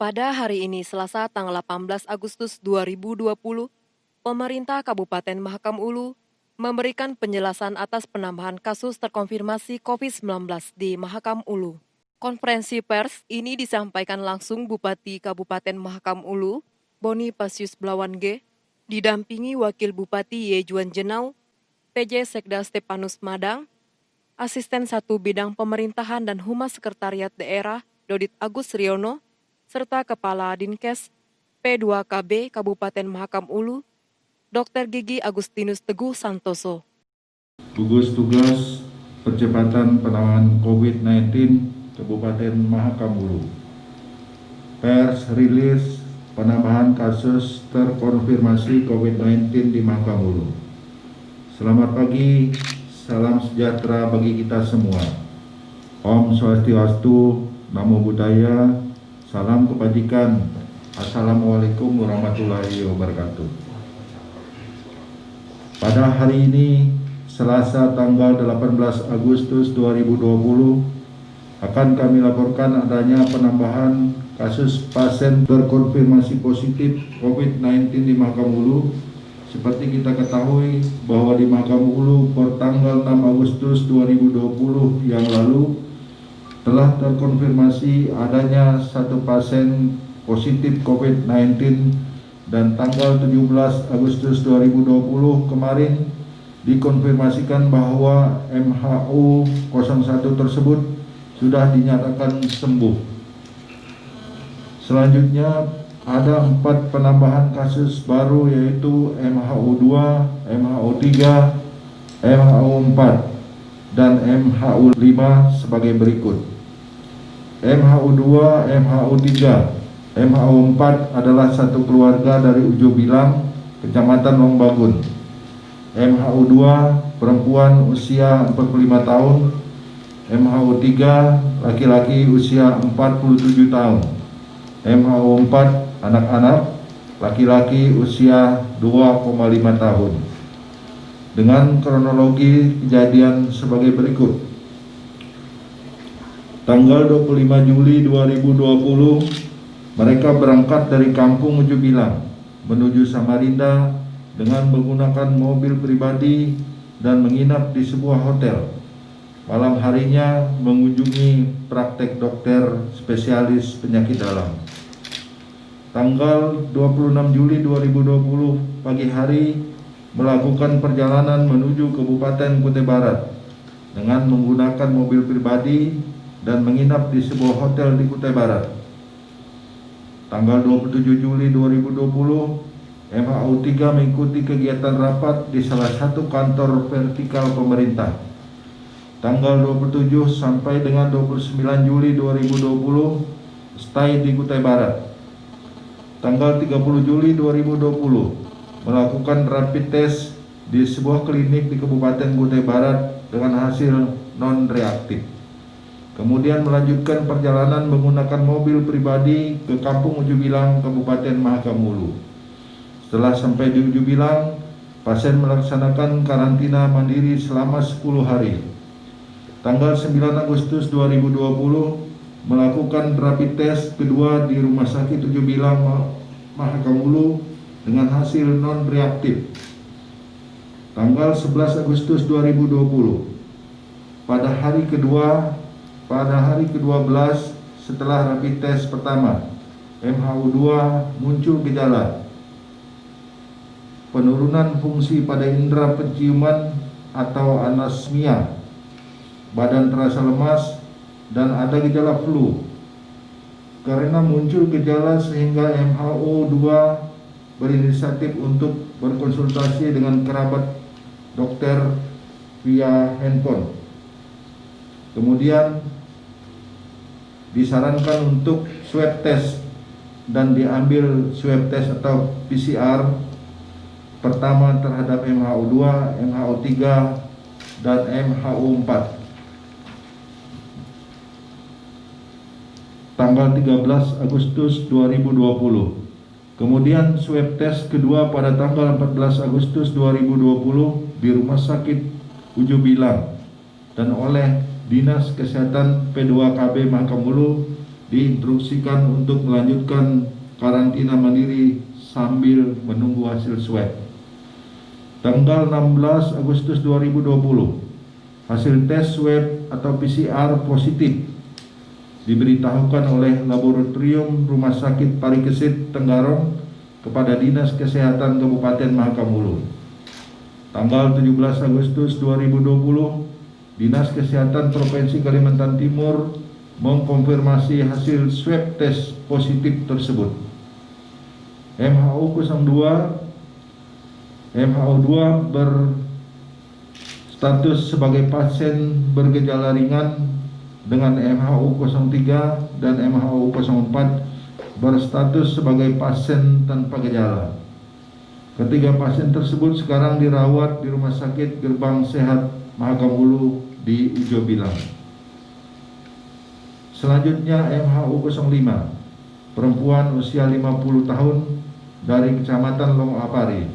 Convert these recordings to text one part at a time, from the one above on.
Pada hari ini, Selasa tanggal 18 Agustus 2020, pemerintah Kabupaten Mahakam Ulu memberikan penjelasan atas penambahan kasus terkonfirmasi COVID-19 di Mahakam Ulu. Konferensi pers ini disampaikan langsung Bupati Kabupaten Mahakam Ulu, Bonifasius Blawan G, didampingi Wakil Bupati Yejuan Jenau, PJ Sekda Stepanus Madang, Asisten 1 Bidang Pemerintahan dan Humas Sekretariat Daerah Dodit Agus Riono, serta Kepala Dinkes P2KB Kabupaten Mahakam Ulu, Dr. Gigi Agustinus Teguh Santoso. Gugus Tugas Percepatan Penanganan COVID-19 Kabupaten Mahakam Ulu. Pers rilis penambahan kasus terkonfirmasi COVID-19 di Mahakam Ulu. Selamat pagi, salam sejahtera bagi kita semua. Om Swastiastu, Namo Buddhaya, salam kebajikan. Assalamualaikum warahmatullahi wabarakatuh. Pada hari ini, Selasa tanggal 18 Agustus 2020, akan kami laporkan adanya penambahan kasus pasien terkonfirmasi positif COVID-19 di Mahakam Ulu. Seperti kita ketahui bahwa di Mahakam Ulu per tanggal 6 Agustus 2020 yang lalu telah terkonfirmasi adanya satu pasien positif COVID-19 dan tanggal 17 Agustus 2020 kemarin dikonfirmasikan bahwa MHU 01 tersebut sudah dinyatakan sembuh. Selanjutnya ada 4 penambahan kasus baru, yaitu MHU 2, MHU 3, MHU 4 dan MHU 5 sebagai berikut. MHU 2, MHU 3, MHU 4 adalah satu keluarga dari Ujo Bilang, Kecamatan Longbagun. MHU 2 perempuan usia 45 tahun, MHU 3 laki-laki usia 47 tahun, MHU 4 anak-anak laki-laki usia 2,5 tahun. Dengan kronologi kejadian sebagai berikut. Tanggal 25 Juli 2020, mereka berangkat dari kampung Ujo Bilang menuju Samarinda dengan menggunakan mobil pribadi dan menginap di sebuah hotel. Malam harinya mengunjungi praktek dokter spesialis penyakit dalam. Tanggal 26 Juli 2020 pagi hari melakukan perjalanan menuju Kabupaten Kutai Barat dengan menggunakan mobil pribadi dan menginap di sebuah hotel di Kutai Barat. Tanggal 27 Juli 2020, MHU 3 mengikuti kegiatan rapat di salah satu kantor vertikal pemerintah. Tanggal 27 sampai dengan 29 Juli 2020, stay di Kutai Barat. Tanggal 30 Juli 2020, melakukan rapid test di sebuah klinik di Kabupaten Kutai Barat dengan hasil non-reaktif. Kemudian melanjutkan perjalanan menggunakan mobil pribadi ke Kampung Ujo Bilang, Kabupaten Mahakam Ulu. Setelah sampai di Ujo Bilang, pasien melaksanakan karantina mandiri selama 10 hari. Tanggal 9 Agustus 2020, melakukan rapid test kedua di Rumah Sakit Ujo Bilang, Mahakam Ulu dengan hasil non-reaktif. Tanggal 11 Agustus 2020, pada hari ke-12 setelah rapid test pertama, MHU 2 muncul gejala penurunan fungsi pada indera penciuman atau anosmia, badan terasa lemas, dan ada gejala flu. Karena muncul gejala sehingga MHU 2 berinisiatif untuk berkonsultasi dengan kerabat dokter via handphone. Kemudian disarankan untuk swab test dan diambil swab test atau PCR pertama terhadap MHU 2, MHU 3, dan MHU 4. Tanggal 13 Agustus 2020. Kemudian swab test kedua pada tanggal 14 Agustus 2020 di Rumah Sakit Ujo Bilang dan oleh Dinas Kesehatan P2KB Mahakam Ulu diinstruksikan untuk melanjutkan karantina mandiri sambil menunggu hasil swab. Tanggal 16 Agustus 2020, hasil tes swab atau PCR positif diberitahukan oleh Laboratorium Rumah Sakit Parikesit Tenggarong kepada Dinas Kesehatan Kabupaten Mahakam Ulu. Tanggal 17 Agustus 2020, Dinas Kesehatan Provinsi Kalimantan Timur mengkonfirmasi hasil swab tes positif tersebut. MHO2 berstatus sebagai pasien bergejala ringan, dengan MHO03 dan MHO04 berstatus sebagai pasien tanpa gejala. Ketiga pasien tersebut sekarang dirawat di Rumah Sakit Gerbang Sehat Mahakam Ulu di Ujo Bilang. Selanjutnya MHO05, perempuan usia 50 tahun dari Kecamatan Longapari.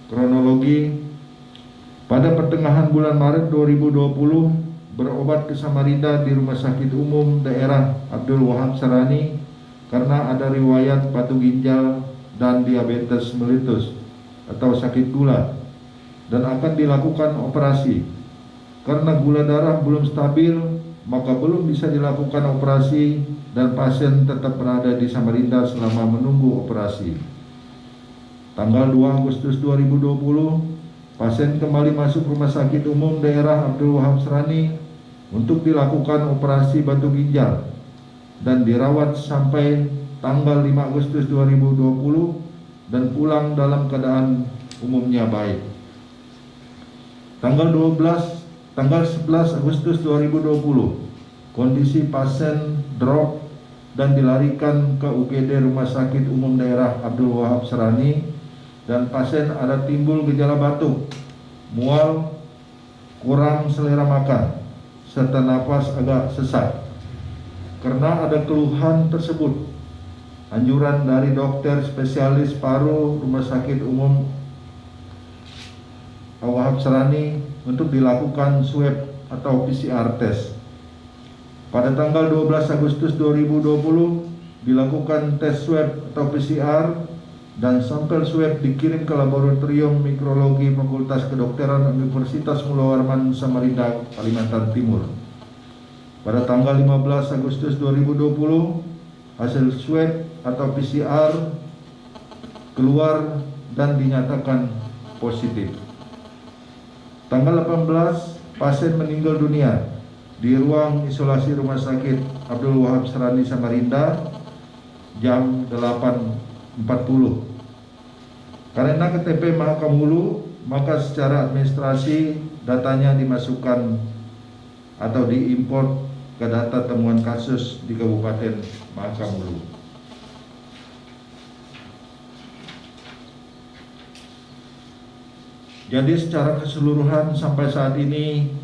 Kronologi, pada pertengahan bulan Maret 2020 berobat ke Samarinda di Rumah Sakit Umum Daerah Abdul Wahab Sarani karena ada riwayat batu ginjal dan diabetes mellitus atau sakit gula, dan akan dilakukan operasi. Karena gula darah belum stabil, maka belum bisa dilakukan operasi dan pasien tetap berada di Samarinda selama menunggu operasi. Tanggal 2 Agustus 2020, pasien kembali masuk Rumah Sakit Umum Daerah Abdul Wahab Sarani untuk dilakukan operasi batu ginjal dan dirawat sampai tanggal 5 Agustus 2020 dan pulang dalam keadaan umumnya baik. Tanggal 11 Agustus 2020, kondisi pasien drop dan dilarikan ke UGD Rumah Sakit Umum Daerah Abdul Wahab Sarani, dan pasien ada timbul gejala batuk, mual, kurang selera makan, serta nafas agak sesak. Karena ada keluhan tersebut, anjuran dari dokter spesialis paru Rumah Sakit Umum Wahab Sarani untuk dilakukan swab atau PCR test. Pada tanggal 12 Agustus 2020 dilakukan tes swab atau PCR, dan sampel swab dikirim ke Laboratorium Mikrologi Fakultas Kedokteran Universitas Mula Warman Samarinda, Kalimantan Timur. Pada tanggal 15 Agustus 2020, hasil swab atau PCR keluar dan dinyatakan positif. Tanggal 18, pasien meninggal dunia di ruang isolasi Rumah Sakit Abdul Wahab Sarani Samarinda jam 8.40. Karena KTP Mahakam Ulu, maka secara administrasi datanya dimasukkan atau diimport ke data temuan kasus di Kabupaten Mahakam Ulu. Jadi secara keseluruhan sampai saat ini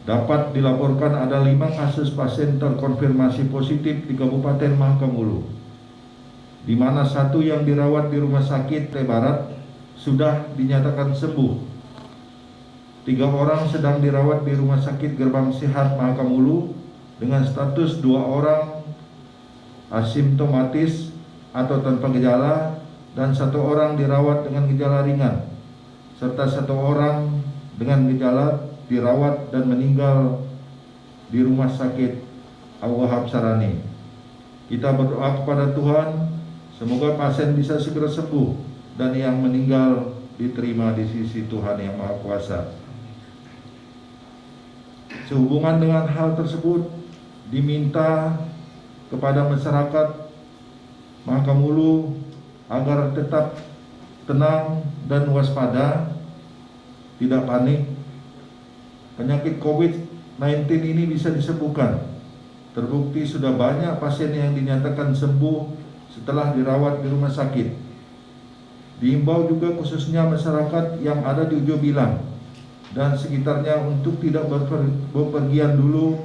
dapat dilaporkan ada 5 kasus pasien terkonfirmasi positif di Kabupaten Mahakam Ulu, di mana 1 yang dirawat di Rumah Sakit Barat sudah dinyatakan sembuh. 3 orang sedang dirawat di Rumah Sakit Gerbang Sehat Mahakam Ulu dengan status 2 orang asimptomatis atau tanpa gejala, dan 1 orang dirawat dengan gejala ringan, serta 1 orang dengan gejala dirawat dan meninggal di Rumah Sakit Wahab Sarani. Kita berdoa kepada Tuhan, semoga pasien bisa segera sembuh dan yang meninggal diterima di sisi Tuhan Yang Maha Kuasa. Sehubungan dengan hal tersebut, diminta kepada masyarakat Mahakam Ulu agar tetap tenang dan waspada, tidak panik. Penyakit COVID-19 ini bisa disembuhkan. Terbukti sudah banyak pasien yang dinyatakan sembuh setelah dirawat di rumah sakit. Diimbau juga khususnya masyarakat yang ada di Ujo Bilang dan sekitarnya untuk tidak berpergian dulu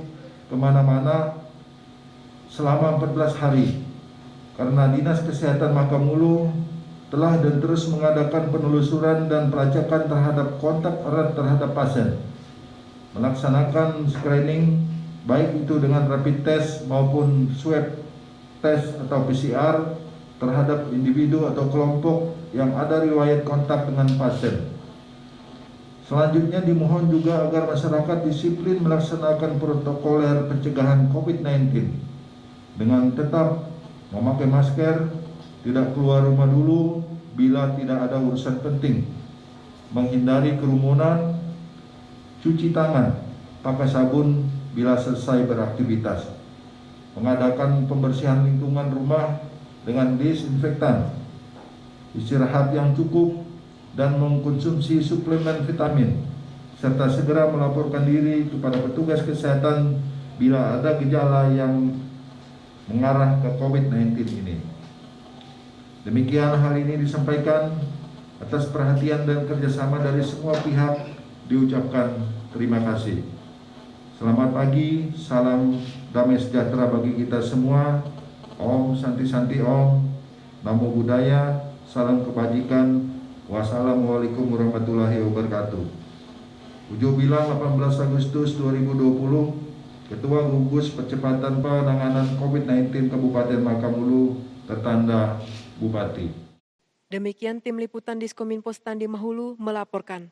kemana-mana selama 14 hari, karena Dinas Kesehatan Mahakam Ulu telah dan terus mengadakan penelusuran dan pelacakan terhadap kontak erat terhadap pasien, melaksanakan screening baik itu dengan rapid test maupun swab test atau PCR terhadap individu atau kelompok yang ada riwayat kontak dengan pasien. Selanjutnya dimohon juga agar masyarakat disiplin melaksanakan protokoler pencegahan COVID-19 dengan tetap memakai masker, tidak keluar rumah dulu bila tidak ada urusan penting, menghindari kerumunan, cuci tangan, pakai sabun bila selesai beraktivitas, mengadakan pembersihan lingkungan rumah dengan disinfektan, istirahat yang cukup, dan mengkonsumsi suplemen vitamin, serta segera melaporkan diri kepada petugas kesehatan bila ada gejala yang mengarah ke COVID-19 ini. Demikian hal ini disampaikan atas perhatian dan kerjasama dari semua pihak, diucapkan terima kasih. Selamat pagi, salam damai sejahtera bagi kita semua. Om Santi Santi Om, Namo Buddhaya, salam kebajikan. Wassalamualaikum warahmatullahi wabarakatuh. Ujo bilang 18 Agustus 2020, Ketua Gugus Percepatan Penanganan COVID-19 Kabupaten Mahakam Ulu, tertanda Bupati. Demikian tim liputan Diskominfo Standi Mahulu melaporkan.